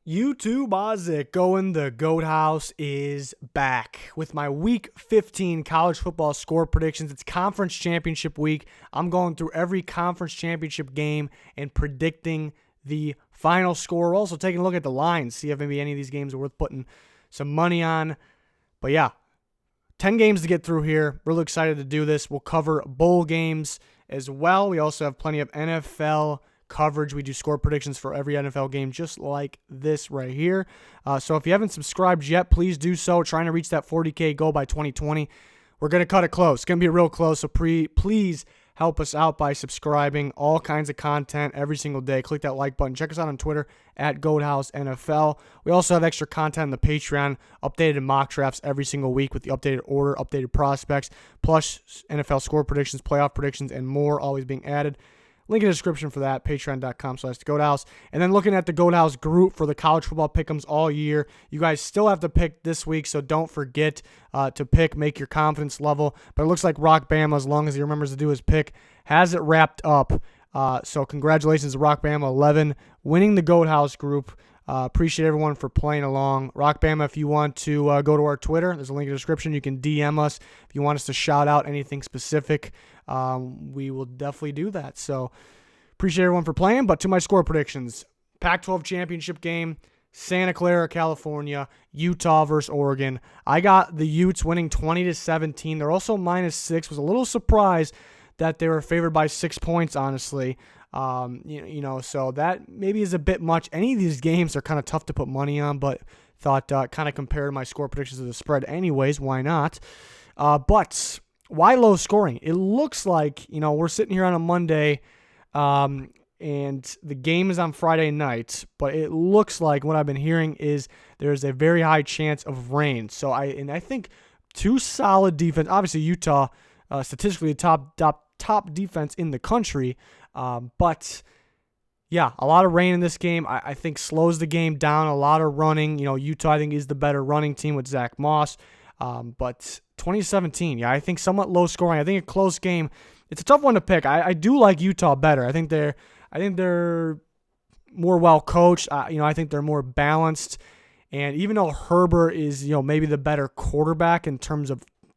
YouTube, how's it going? The Goat House is back with my Week 15 college football score predictions. It's conference championship week. I'm going through every conference championship game and predicting the final score. We're also taking a look at the lines, see if maybe any of these games are worth putting some money on. But yeah, 10 games to get through here. Really excited to do this. We'll cover bowl games as well. We also have plenty of NFL coverage. We do score predictions for every NFL game just like this right here. So if you haven't subscribed yet, please do so. Trying to reach that 40K goal by 2020. We're going to cut it close. It's going to be real close, so please help us out by subscribing. All kinds of content every single day. Click that like button. Check us out on Twitter at GoatHouseNFL. We also have extra content on the Patreon, updated mock drafts every single week with the updated order, updated prospects, plus NFL score predictions, playoff predictions, and more always being added. Link in the description for that, patreon.com/thegoathouse. And then looking at the Goat House group for the college football pick'ems all year. You guys still have to pick this week, so don't forget to pick, make your confidence level. But it looks like Rock Bama, as long as he remembers to do his pick, has it wrapped up. So congratulations to Rock Bama 11 winning the Goat House group. Appreciate everyone for playing along. Rock Bama, if you want to go to our Twitter, there's a link in the description. You can DM us if you want us to shout out anything specific. We will definitely do that. So appreciate everyone for playing. But to my score predictions, Pac-12 championship game, Santa Clara, California, Utah versus Oregon. I got the Utes winning 20-17. They're also -6. Was a little surprised that they were favored by 6 points, honestly. So that maybe is a bit much. Any of these games are kind of tough to put money on, but thought kind of compare my score predictions to the spread anyways. Why not? But why low scoring? It looks like, we're sitting here on a Monday, and the game is on Friday night, but it looks like what I've been hearing is there's a very high chance of rain. So I think two solid defense. Obviously Utah, statistically top defense in the country. But yeah, a lot of rain in this game, I think slows the game down. A lot of running. Utah, I think, is the better running team with Zach Moss. But 2017, yeah, I think somewhat low scoring. I think a close game. It's a tough one to pick. I do like Utah better. I think they're more well coached. I think they're more balanced. And even though Herbert is, maybe the better quarterback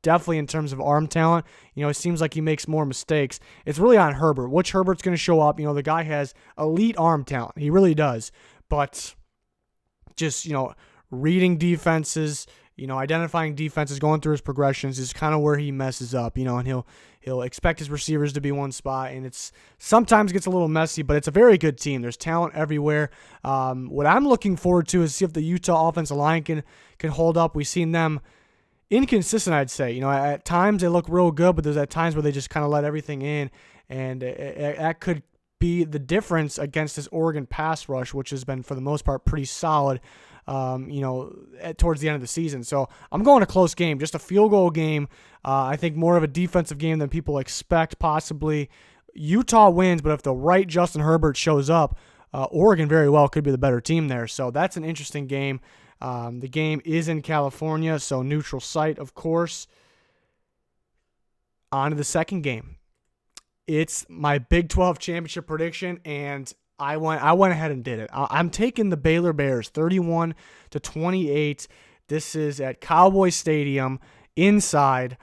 definitely in terms of arm talent, it seems like he makes more mistakes. It's really on Herbert. Which Herbert's going to show up? The guy has elite arm talent. He really does. But just, reading defenses, identifying defenses, going through his progressions is kind of where he messes up, and he'll expect his receivers to be one spot, and it's sometimes gets a little messy, but it's a very good team. There's talent everywhere. What I'm looking forward to is see if the Utah offensive line can hold up. We've seen them inconsistent, I'd say. At times they look real good, but there's at times where they just kind of let everything in, and that could be the difference against this Oregon pass rush, which has been, for the most part, pretty solid, towards the end of the season. So I'm going a close game, just a field goal game. I think more of a defensive game than people expect, possibly. Utah wins, but if the right Justin Herbert shows up, Oregon very well could be the better team there. So that's an interesting game. The game is in California, so neutral site, of course. On to the second game. It's my Big 12 championship prediction, and I went ahead and did it. I'm taking the Baylor Bears 31-28. This is at Cowboy Stadium inside.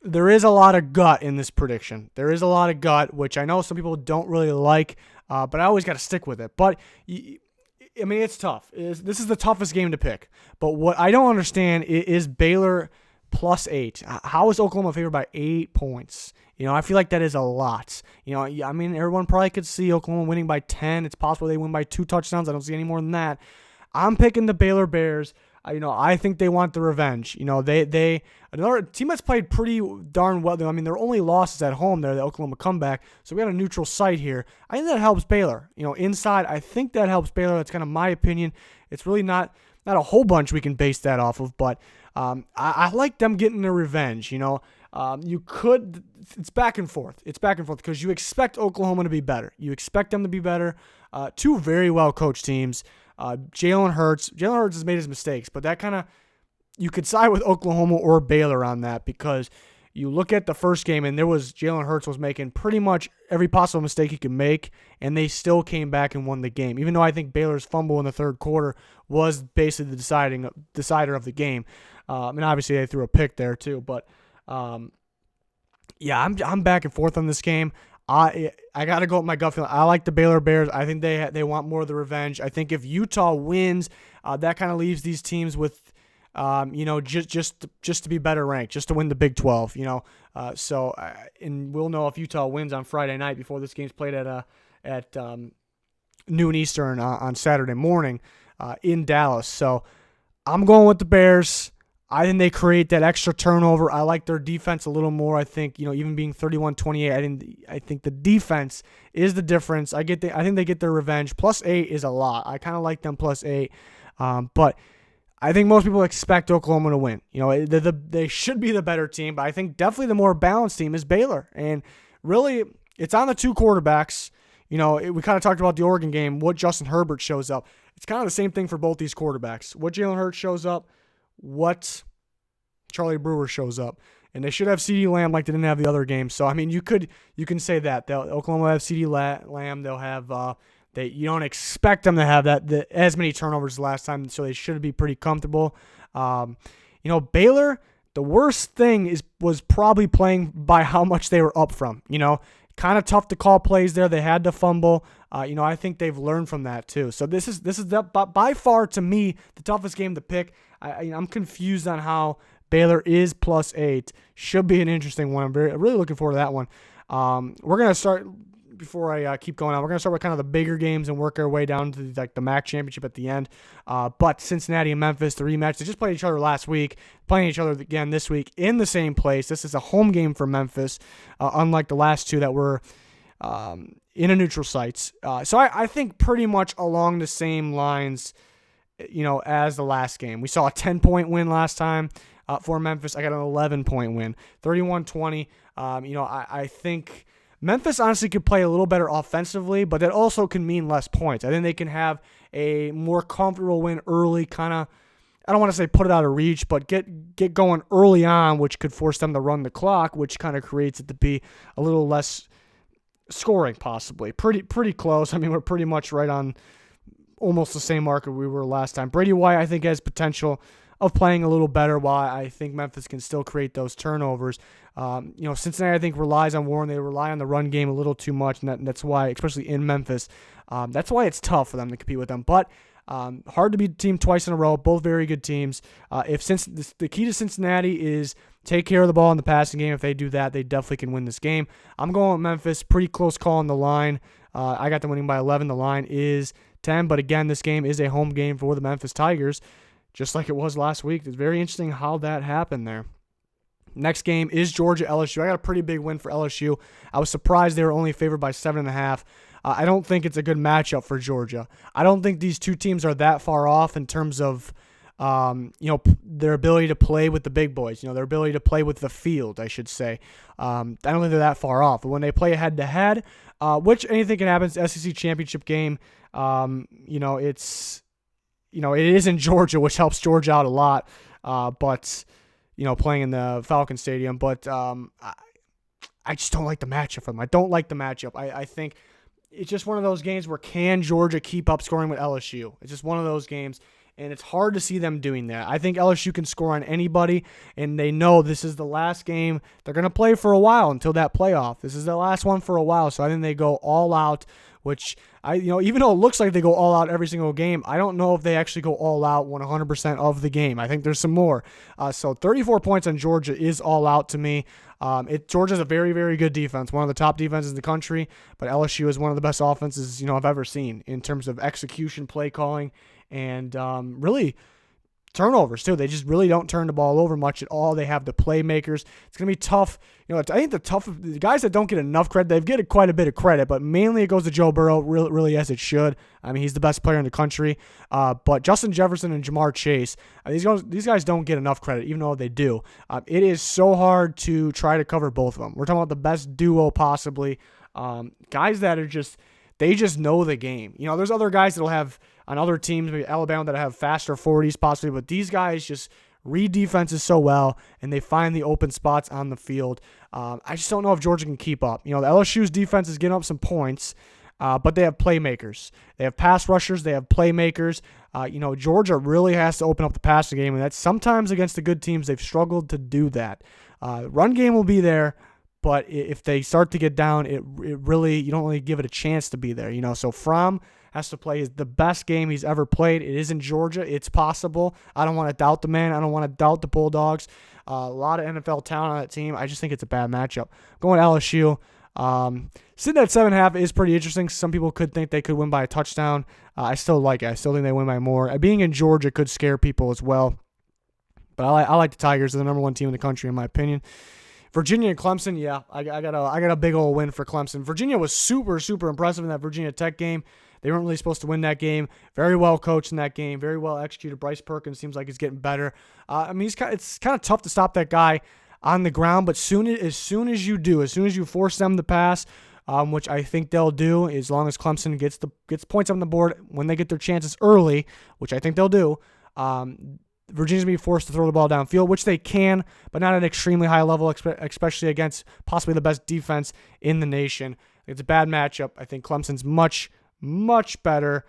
There is a lot of gut in this prediction. There is a lot of gut, which I know some people don't really like, but I always got to stick with it. But it's tough. This is the toughest game to pick. But what I don't understand is Baylor +8. How is Oklahoma favored by 8 points? I feel like that is a lot. Everyone probably could see Oklahoma winning by 10. It's possible they win by 2 touchdowns. I don't see any more than that. I'm picking the Baylor Bears. I think they want the revenge. They another team that's played pretty darn well. Their only loss is at home. They're the Oklahoma comeback. So we got a neutral site here. I think that helps Baylor. Inside, I think that helps Baylor. That's kind of my opinion. It's really not a whole bunch we can base that off of, but I like them getting their revenge. It's back and forth. It's back and forth because you expect Oklahoma to be better. You expect them to be better. Two very well coached teams. Jalen Hurts has made his mistakes, but that kind of, you could side with Oklahoma or Baylor on that because you look at the first game, and Jalen Hurts was making pretty much every possible mistake he could make, and they still came back and won the game. Even though I think Baylor's fumble in the third quarter was basically the decider of the game, and obviously they threw a pick there too. But yeah, I'm back and forth on this game. I got to go with my gut feeling. I like the Baylor Bears. I think they want more of the revenge. I think if Utah wins, that kind of leaves these teams with, just to be better ranked, just to win the Big 12. And we'll know if Utah wins on Friday night before this game's played at noon Eastern on Saturday morning in Dallas. So I'm going with the Bears. I think they create that extra turnover. I like their defense a little more. I think, even being 31-28, I think the defense is the difference. I think they get their revenge. +8 is a lot. I kind of like them +8. But I think most people expect Oklahoma to win. They should be the better team, but I think definitely the more balanced team is Baylor. And really, it's on the two quarterbacks. We kind of talked about the Oregon game, what Justin Herbert shows up. It's kind of the same thing for both these quarterbacks. What Jalen Hurts shows up, what Charlie Brewer shows up. And they should have CeeDee Lamb like they didn't have the other game. So, I mean, you can say that. Oklahoma will have CeeDee Lamb. They'll have you don't expect them to have as many turnovers as last time, so they should be pretty comfortable. Baylor, the worst thing was probably playing by how much they were up from. Kind of tough to call plays there. They had to fumble. I think they've learned from that too. So this is by far to me the toughest game to pick. I'm confused on how Baylor is +8. Should be an interesting one. I'm really looking forward to that one. We're gonna start. Before I keep going on, we're going to start with kind of the bigger games and work our way down to the MAC championship at the end. But Cincinnati and Memphis, the rematch, they just played each other last week, playing each other again this week in the same place. This is a home game for Memphis, unlike the last two that were in a neutral sites. So I think pretty much along the same lines, as the last game. We saw a 10-point win last time for Memphis. I got an 11-point win, 31-20. I think Memphis honestly could play a little better offensively, but that also can mean less points. I think they can have a more comfortable win early, kind of, I don't want to say put it out of reach, but get going early on, which could force them to run the clock, which kind of creates it to be a little less scoring possibly. Pretty close. I mean, we're pretty much right on almost the same marker we were last time. Brady White, I think, has potential of playing a little better, while I think Memphis can still create those turnovers. Cincinnati, I think, relies on Warren. They rely on the run game a little too much, and that's why, especially in Memphis, that's why it's tough for them to compete with them. But hard to beat a team twice in a row, both very good teams. The key to Cincinnati is take care of the ball in the passing game. If they do that, they definitely can win this game. I'm going with Memphis. Pretty close call on the line. I got them winning by 11. The line is 10. But again, this game is a home game for the Memphis Tigers, just like it was last week. It's very interesting how that happened there. Next game is Georgia-LSU. I got a pretty big win for LSU. I was surprised they were only favored by 7.5. I don't think it's a good matchup for Georgia. I don't think these two teams are that far off in terms of their ability to play with the big boys, their ability to play with the field, I should say. I don't think they're that far off. But when they play head-to-head, which anything can happen, it's the SEC championship game. It is in Georgia, which helps Georgia out a lot. But playing in the Falcon Stadium. But I just don't like the matchup for them. I don't like the matchup. I think it's just one of those games where can Georgia keep up scoring with LSU? It's just one of those games, and it's hard to see them doing that. I think LSU can score on anybody, and they know this is the last game they're going to play for a while until that playoff. This is the last one for a while, so I think they go all out, which even though it looks like they go all out every single game, I don't know if they actually go all out 100% of the game. I think there's some more. So 34 points on Georgia is all out to me. Georgia's a very, very good defense, one of the top defenses in the country, but LSU is one of the best offenses I've ever seen in terms of execution, play calling, and really turnovers too. They just really don't turn the ball over much at all. They have the playmakers. It's going to be tough. I think the guys that don't get enough credit, they've get quite a bit of credit, but mainly it goes to Joe Burrow, really as it should. I mean, he's the best player in the country. But Justin Jefferson and Jamar Chase, these guys don't get enough credit, even though they do. It is so hard to try to cover both of them. We're talking about the best duo possibly. Guys that are they just know the game. There's other guys that'll have on other teams, maybe Alabama, that have faster 40s possibly, but these guys just read defenses so well, and they find the open spots on the field. I just don't know if Georgia can keep up. The LSU's defense is getting up some points, but they have playmakers. They have pass rushers. They have playmakers. Georgia really has to open up the passing game, and that's sometimes against the good teams they've struggled to do that. Run game will be there, but if they start to get down, it really, you don't really give it a chance to be there. So Fromm has to play the best game he's ever played. It is in Georgia. It's possible. I don't want to doubt the man. I don't want to doubt the Bulldogs. A lot of NFL talent on that team. I just think it's a bad matchup. Going to LSU. Sitting at 7.5 is pretty interesting. Some people could think they could win by a touchdown. I still like it. I still think they win by more. Being in Georgia could scare people as well. But I like the Tigers. They're the number one team in the country, in my opinion. Virginia and Clemson, yeah, I got a big old win for Clemson. Virginia was super, super impressive in that Virginia Tech game. They weren't really supposed to win that game. Very well coached in that game. Very well executed. Bryce Perkins seems like he's getting better. It's kind of tough to stop that guy on the ground, but as soon as you force them to pass, which I think they'll do, as long as Clemson gets points on the board when they get their chances early, which I think they'll do. Virginia's going to be forced to throw the ball downfield, which they can, but not at an extremely high level, especially against possibly the best defense in the nation. It's a bad matchup. I think Clemson's much better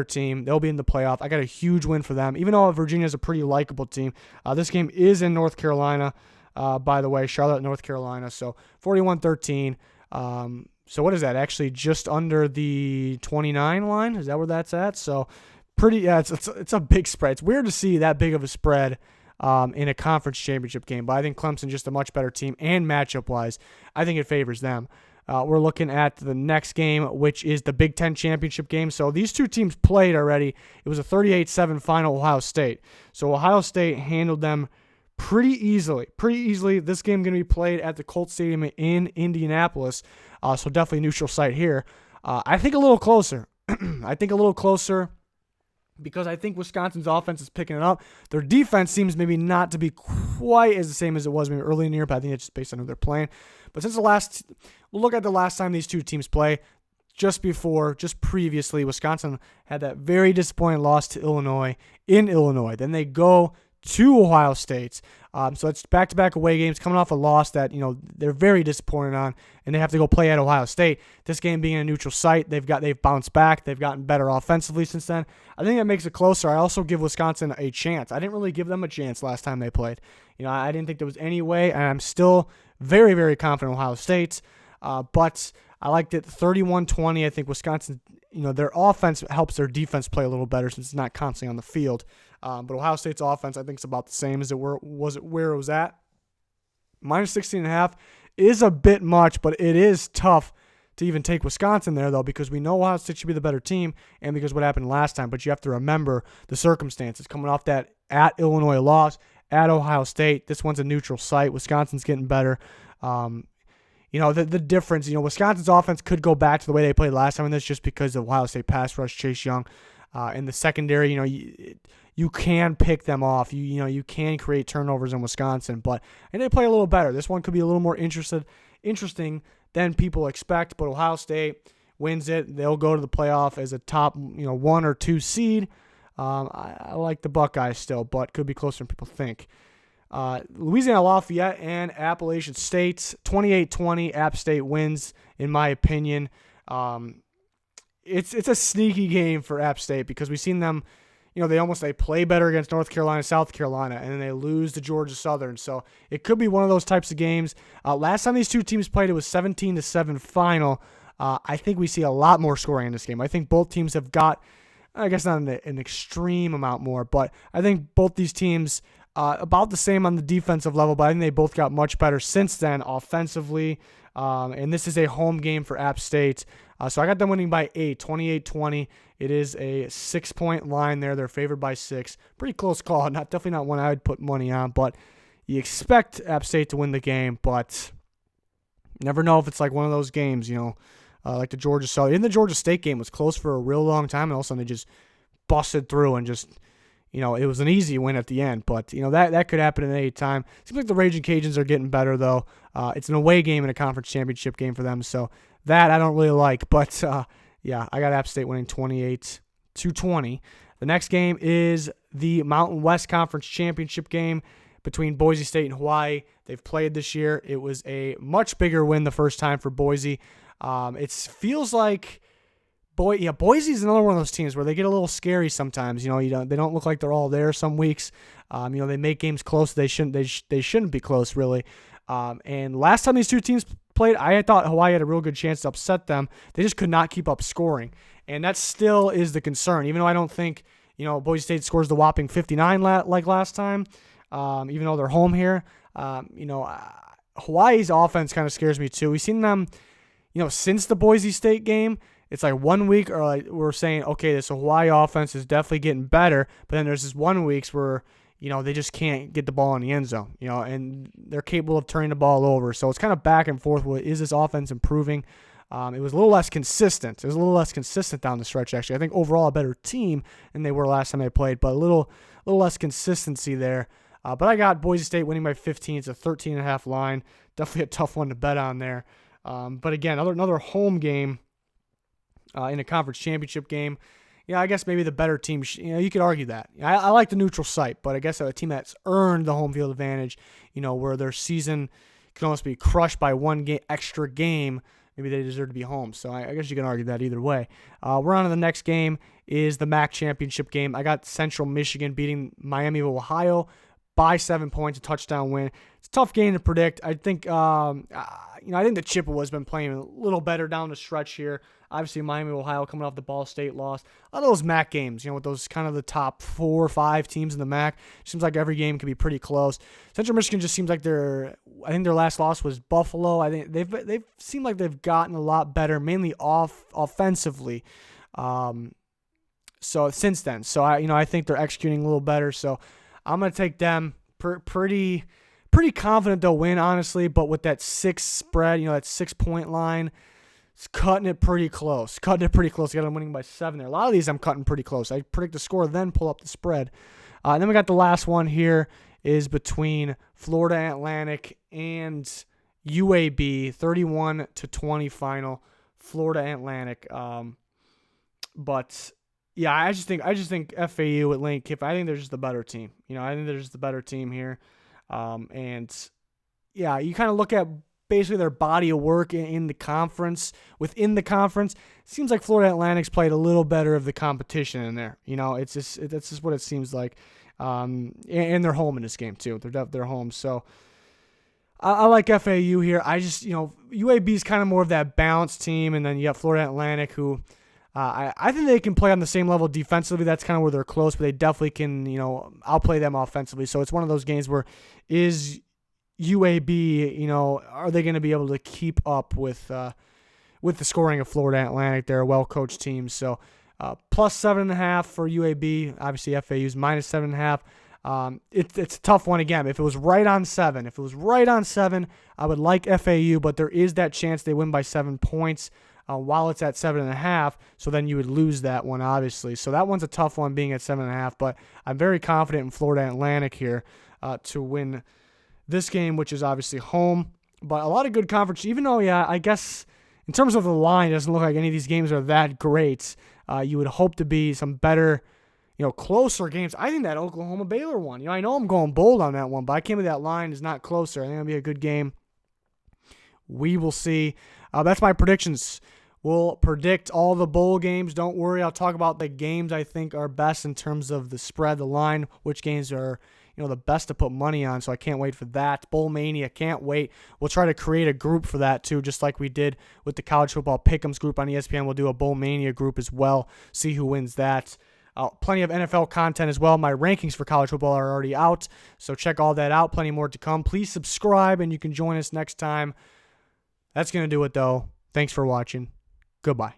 team. They'll be in the playoff. I got a huge win for them, even though Virginia's a pretty likable team. This game is in North Carolina, by the way, Charlotte, North Carolina. So 41-13. So what is that? Actually, just under the 29 line. Is that where that's at? So pretty. Yeah, it's a big spread. It's weird to see that big of a spread in a conference championship game, but I think Clemson just a much better team, and matchup wise, I think it favors them. We're looking at the next game, which is the Big Ten championship game. So these two teams played already. It was a 38-7 final, Ohio State. So Ohio State handled them pretty easily. This game going to be played at the Colts Stadium in Indianapolis. So definitely neutral site here. I think a little closer. Because I think Wisconsin's offense is picking it up. Their defense seems maybe not to be quite as the same as it was maybe early in the year, but I think it's just based on who they're playing. But we'll look at the last time these two teams play. Just previously, Wisconsin had that very disappointing loss to Illinois in Illinois. Then they go to Ohio State. So it's back-to-back away games coming off a loss that, they're very disappointed on, and they have to go play at Ohio State. This game being a neutral site, they've bounced back. They've gotten better offensively since then. I think that makes it closer. I also give Wisconsin a chance. I didn't really give them a chance last time they played. I didn't think there was any way, and I'm still very, very confident in Ohio State. But I liked it 31-20. I think Wisconsin, their offense helps their defense play a little better since it's not constantly on the field. But Ohio State's offense, I think, is about the same as where it was at. Minus 16.5 is a bit much, but it is tough to even take Wisconsin there, though, because we know Ohio State should be the better team, and because what happened last time. But you have to remember the circumstances coming off that at Illinois loss, at Ohio State. This one's a neutral site. Wisconsin's getting better. The difference, Wisconsin's offense could go back to the way they played last time, and that's just because of Ohio State pass rush, Chase Young. In the secondary, you can pick them off. You can create turnovers in Wisconsin, and they play a little better. This one could be a little more interesting than people expect, but Ohio State wins it. They'll go to the playoff as a top 1 or 2 seed. I like the Buckeyes still, but could be closer than people think. Louisiana Lafayette and Appalachian State, 28-20. App State wins, in my opinion. It's a sneaky game for App State because we've seen them, they play better against North Carolina, South Carolina, and then they lose to Georgia Southern. So it could be one of those types of games. Last time these two teams played, it was 17-7 final. I think we see a lot more scoring in this game. I think both teams have got, I guess not an extreme amount more, but I think both these teams about the same on the defensive level, but I think they both got much better since then offensively. And this is a home game for App State. So I got them winning by 8, 28-20. It is a 6-point line there. They're favored by 6. Pretty close call. Definitely not one I would put money on, but you expect App State to win the game, but you never know if it's like one of those games, like the Georgia Southern. In the Georgia State game was close for a real long time, and all of a sudden they just busted through and just, it was an easy win at the end. But, that could happen at any time. Seems like the Raging Cajuns are getting better, though. It's an away game and a conference championship game for them, so that I don't really like. But, I got App State winning 28-20. 2:20. The next game is the Mountain West Conference Championship game between Boise State and Hawaii. They've played this year. It was a much bigger win the first time for Boise. It feels like Boise's another one of those teams where they get a little scary sometimes. They don't look like they're all there some weeks. They make games close. They shouldn't be close really. And last time these two teams played, I thought Hawaii had a real good chance to upset them. They just could not keep up scoring, and that still is the concern. Even though I don't think Boise State scores the whopping 59 like last time, even though they're home here. Hawaii's offense kind of scares me too. We've seen them, since the Boise State game. It's like 1 week, or like we're saying, okay, this Hawaii offense is definitely getting better, but then there's this 1 weeks where they just can't get the ball in the end zone, and they're capable of turning the ball over. So it's kind of back and forth. Is this offense improving? It was a little less consistent. It was a little less consistent down the stretch, actually. I think overall a better team than they were last time they played, but a little less consistency there. But I got Boise State winning by 15. It's a 13.5 line. Definitely a tough one to bet on there. But again, another home game in a conference championship game. I guess maybe the better team, you could argue that. I like the neutral site, but I guess a team that's earned the home field advantage, where their season can almost be crushed by one extra game, maybe they deserve to be home. So I guess you can argue that either way. We're on to the next game is the MAC championship game. I got Central Michigan beating Miami of Ohio by 7 points, a touchdown win. It's a tough game to predict. I think, I think the Chippewa's been playing a little better down the stretch here. Obviously, Miami of Ohio coming off the Ball State loss. A lot of those MAC games, with those kind of the top 4 or 5 teams in the MAC, seems like every game can be pretty close. Central Michigan just seems like I think their last loss was Buffalo. I think they've seemed like they've gotten a lot better, mainly offensively. So since then, I think they're executing a little better. So I'm going to take them pretty confident they'll win, honestly, but with that 6 spread, that 6-point line, it's cutting it pretty close. I got them winning by 7 there. A lot of these I'm cutting pretty close. I predict the score, then pull up the spread. And then we got the last one here is between Florida Atlantic and UAB, 31-20 final, Florida Atlantic. But yeah, I just think FAU at Lane Kiffin, I think they're just the better team. I think they're just the better team here. And yeah, you kind of look at basically their body of work in the conference. Within the conference, it seems like Florida Atlantic's played a little better of the competition in there. That's just what it seems like. And they're home in this game too. They're home. So I like FAU here. I just, UAB is kind of more of that balanced team, and then you got Florida Atlantic who I think they can play on the same level defensively. That's kind of where they're close, but they definitely can, outplay them offensively. So it's one of those games where is UAB, are they going to be able to keep up with the scoring of Florida Atlantic? They're a well-coached team. So plus 7.5 for UAB. Obviously, FAU's minus 7.5. It's a tough one again. If it was right on 7, I would like FAU, but there is that chance they win by 7 points while it's at 7.5. So then you would lose that one, obviously. So that one's a tough one being at 7.5, but I'm very confident in Florida Atlantic here to win this game, which is obviously home. But a lot of good conference, even though, I guess in terms of the line, it doesn't look like any of these games are that great. You would hope to be some better, closer games. I think that Oklahoma-Baylor one, I know I'm going bold on that one, but I can't believe that line is not closer. I think it'll be a good game. We will see. That's my predictions. We'll predict all the bowl games. Don't worry. I'll talk about the games I think are best in terms of the spread, the line, which games are the best to put money on, so I can't wait for that. Bowl Mania, can't wait. We'll try to create a group for that too, just like we did with the College Football Pick'ems group on ESPN. We'll do a Bowl Mania group as well, see who wins that. Plenty of NFL content as well. My rankings for college football are already out, so check all that out. Plenty more to come. Please subscribe, and you can join us next time. That's going to do it, though. Thanks for watching. Goodbye.